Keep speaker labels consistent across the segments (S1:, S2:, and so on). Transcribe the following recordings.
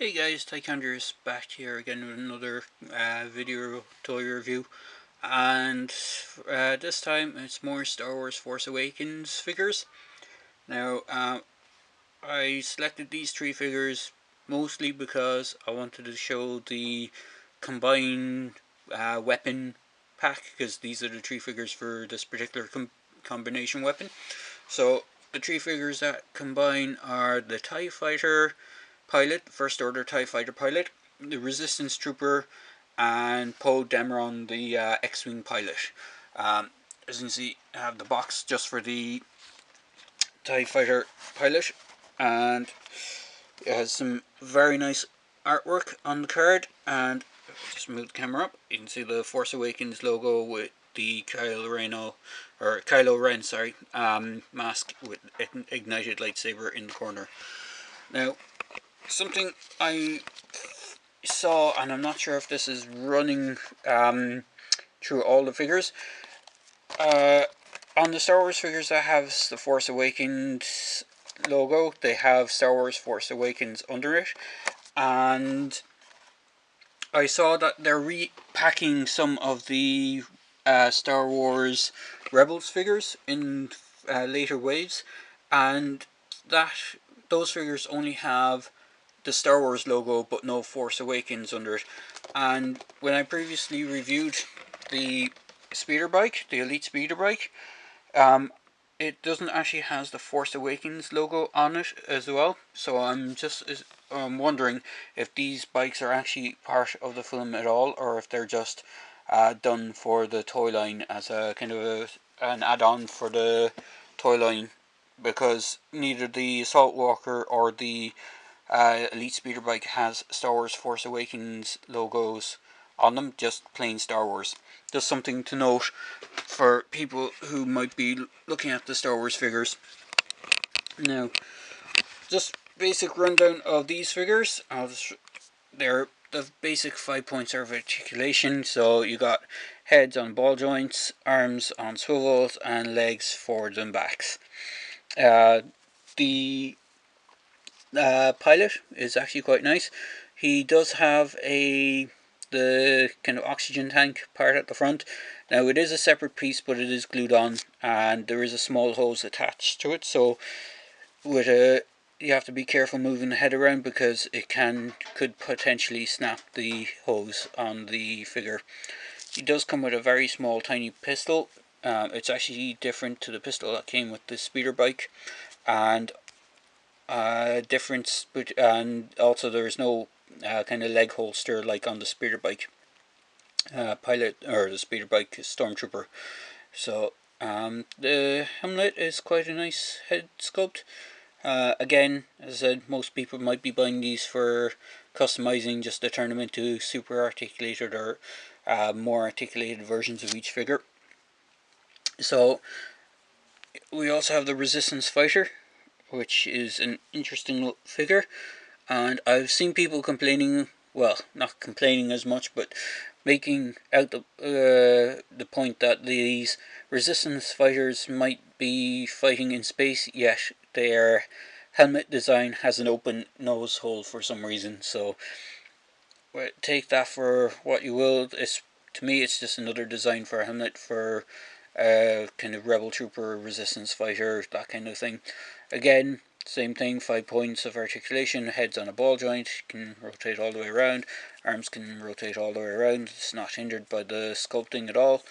S1: Hey guys, Tychondrius back here again with another video toy review, and this time it's more Star Wars Force Awakens figures. Now, I selected these three figures mostly because I wanted to show the combined weapon pack, because these are the three figures for this particular combination weapon. So, the three figures that combine are the TIE Fighter pilot, First Order TIE Fighter pilot, the Resistance Trooper, and Dameron, the X-Wing pilot. As you can see, I have the box just for the TIE Fighter pilot, and it has some very nice artwork on the card. And if I just move the camera up, you can see the Force Awakens logo with the Kylo Ren, mask with ignited lightsaber in the corner. Now, something I saw, and I'm not sure if this is running through all the figures. On the Star Wars figures that have the Force Awakens logo, they have Star Wars Force Awakens under it, and I saw that they're repacking some of the Star Wars Rebels figures in later waves, and those figures only have the Star Wars logo but no Force Awakens under it. And when I previously reviewed the speeder bike, the Elite speeder bike, it doesn't actually has the Force Awakens logo on it as well. So I'm wondering if these bikes are actually part of the film at all, or if they're just done for the toy line as a kind of an add-on for the toy line, because neither the Assault Walker or the Elite speeder bike has Star Wars Force Awakens logos on them, just plain Star Wars. Just something to note for people who might be looking at the Star Wars figures. Now, just basic rundown of these figures. They're the basic 5 points of articulation. So you got heads on ball joints, arms on swivels, and legs forwards and backs. The pilot is actually quite nice. He does have the kind of oxygen tank part at the front. Now it is a separate piece, but it is glued on, and there is a small hose attached to it. So you have to be careful moving the head around, because it could potentially snap the hose on the figure. He does come with a very small, tiny pistol. It's actually different to the pistol that came with the speeder bike, and and also there is no kind of leg holster like on the speeder bike pilot, or the speeder bike stormtrooper. So the helmet is quite a nice head sculpt. Again, as I said, most people might be buying these for customizing, just to turn them into super articulated or more articulated versions of each figure. So we also have the Resistance Fighter, which is an interesting figure, and I've seen people complaining, well, not complaining as much, but making out the point that these Resistance fighters might be fighting in space, yet their helmet design has an open nose hole for some reason. So take that for what you will. To me, it's just another design for a helmet for kind of rebel trooper, resistance fighter, that kind of thing. Again, same thing, 5 points of articulation, heads on a ball joint, can rotate all the way around, arms can rotate all the way around, it's not hindered by the sculpting at all,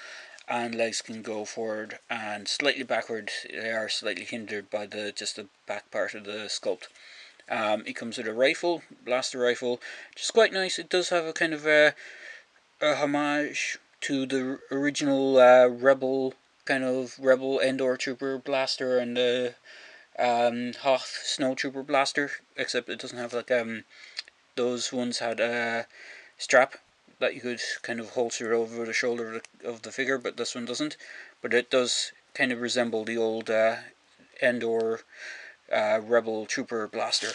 S1: and legs can go forward and slightly backward. They are slightly hindered by just the back part of the sculpt. It comes with a rifle, blaster rifle, which is quite nice. It does have a kind of a homage to the original Rebel Endor Trooper blaster, and the Hoth Snowtrooper blaster, except it doesn't have like those ones had a strap that you could kind of holster over the shoulder of the figure, but this one doesn't. But it does kind of resemble the old Endor Rebel Trooper blaster.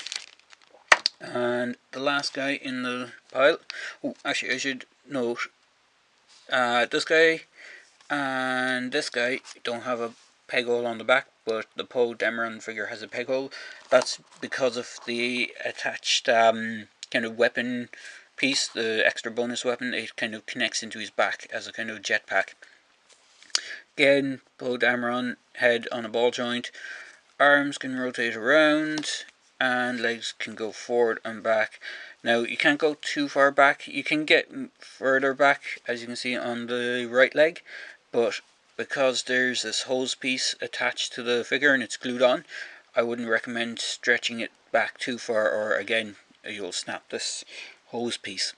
S1: And the last guy in the pile, actually I should note, this guy and this guy don't have a peg hole on the back, but the Dameron figure has a peg hole. That's because of the attached kind of weapon piece, the extra bonus weapon, it kind of connects into his back as a kind of jetpack. Again, bow Dameron, head on a ball joint, arms can rotate around, and legs can go forward and back. Now you can't go too far back, you can get further back as you can see on the right leg, but because there's this hose piece attached to the figure and it's glued on, I wouldn't recommend stretching it back too far, or again you'll snap this hose piece.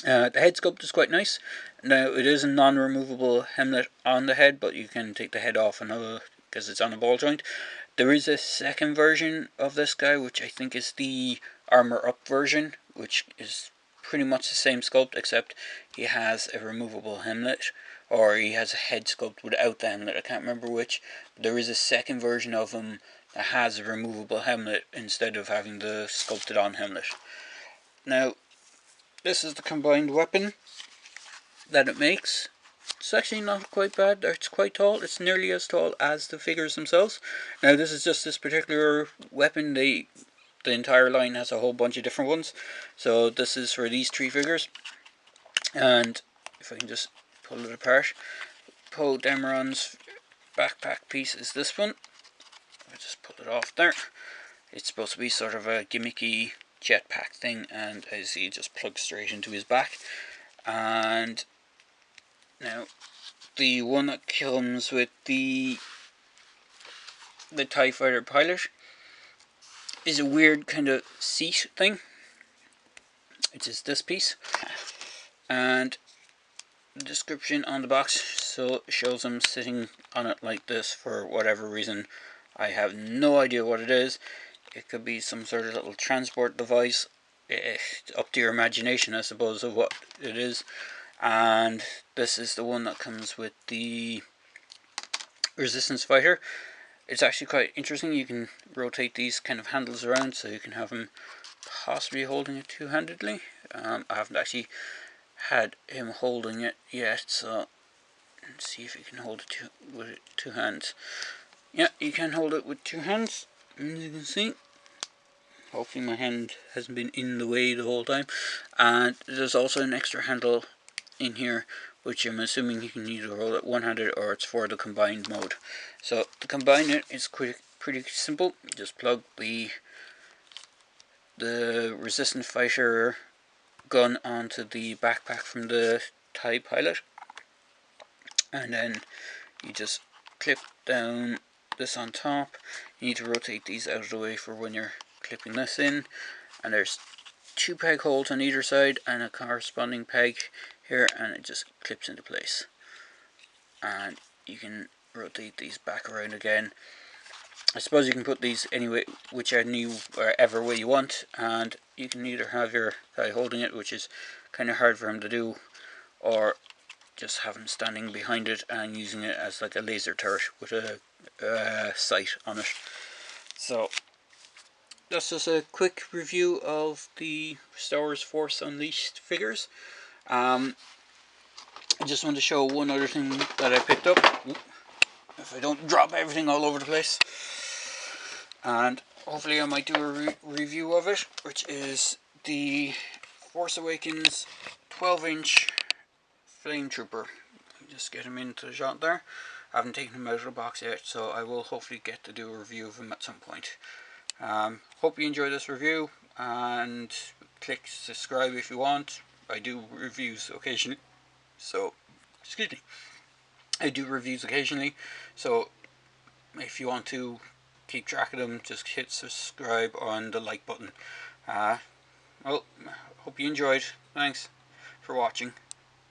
S1: The head sculpt is quite nice. Now it is a non-removable helmet on the head, but you can take the head off because it's on a ball joint. There is a second version of this guy, which I think is the armor up version, which is pretty much the same sculpt, except he has a removable helmet, or he has a head sculpt without the helmet. I can't remember which, but there is a second version of him that has a removable helmet instead of having the sculpted on helmet. Now this is the combined weapon that it makes. It's actually not quite bad. It's quite tall. It's nearly as tall as the figures themselves. Now this is just this particular weapon. The entire line has a whole bunch of different ones. So this is for these 3 figures. And if I can just pull it apart, Poe Dameron's backpack piece is this one. I'll just pull it off there. It's supposed to be sort of a gimmicky jetpack thing, and as you see, it just plugs straight into his back. And now the one that comes with the TIE Fighter pilot is a weird kind of seat thing. It is this piece, and the description on the box shows him sitting on it like this for whatever reason. I have no idea what it is. It could be some sort of little transport device. Up to your imagination, I suppose, of what it is. And this is the one that comes with the resistance fighter. It's actually quite interesting. You can rotate these kind of handles around, so you can have him possibly holding it two-handedly. I haven't actually had him holding it yet, so let's see if you can hold it with 2 hands. Yeah, you can hold it with 2 hands, as you can see. Hopefully my hand hasn't been in the way the whole time. And there's also an extra handle in here, which I'm assuming you can either hold it one-handed or it's for the combined mode. So to combine it is pretty simple. Just plug the resistant fighter gun onto the backpack from the TIE pilot, and then you just clip down this on top. You need to rotate these out of the way for when you're clipping this in, and there's 2 peg holes on either side and a corresponding peg here, and it just clips into place. And you can rotate these back around again. I suppose you can put these anyway, whichever way you want, and you can either have your guy holding it, which is kind of hard for him to do, or just have him standing behind it and using it as like a laser turret with a sight on it. So that's just a quick review of the Star Wars Force Unleashed figures. I just want to show one other thing that I picked up. If I don't drop everything all over the place. And hopefully I might do a review of it, which is the Force Awakens 12-inch Flame Trooper. Just get him into the shot there. I haven't taken him out of the box yet, so I will hopefully get to do a review of him at some point. Hope you enjoy this review, and click subscribe if you want. I do reviews occasionally, so excuse me. I do reviews occasionally, so if you want to keep track of them, just hit subscribe on the like button. Well, hope you enjoyed. Thanks for watching.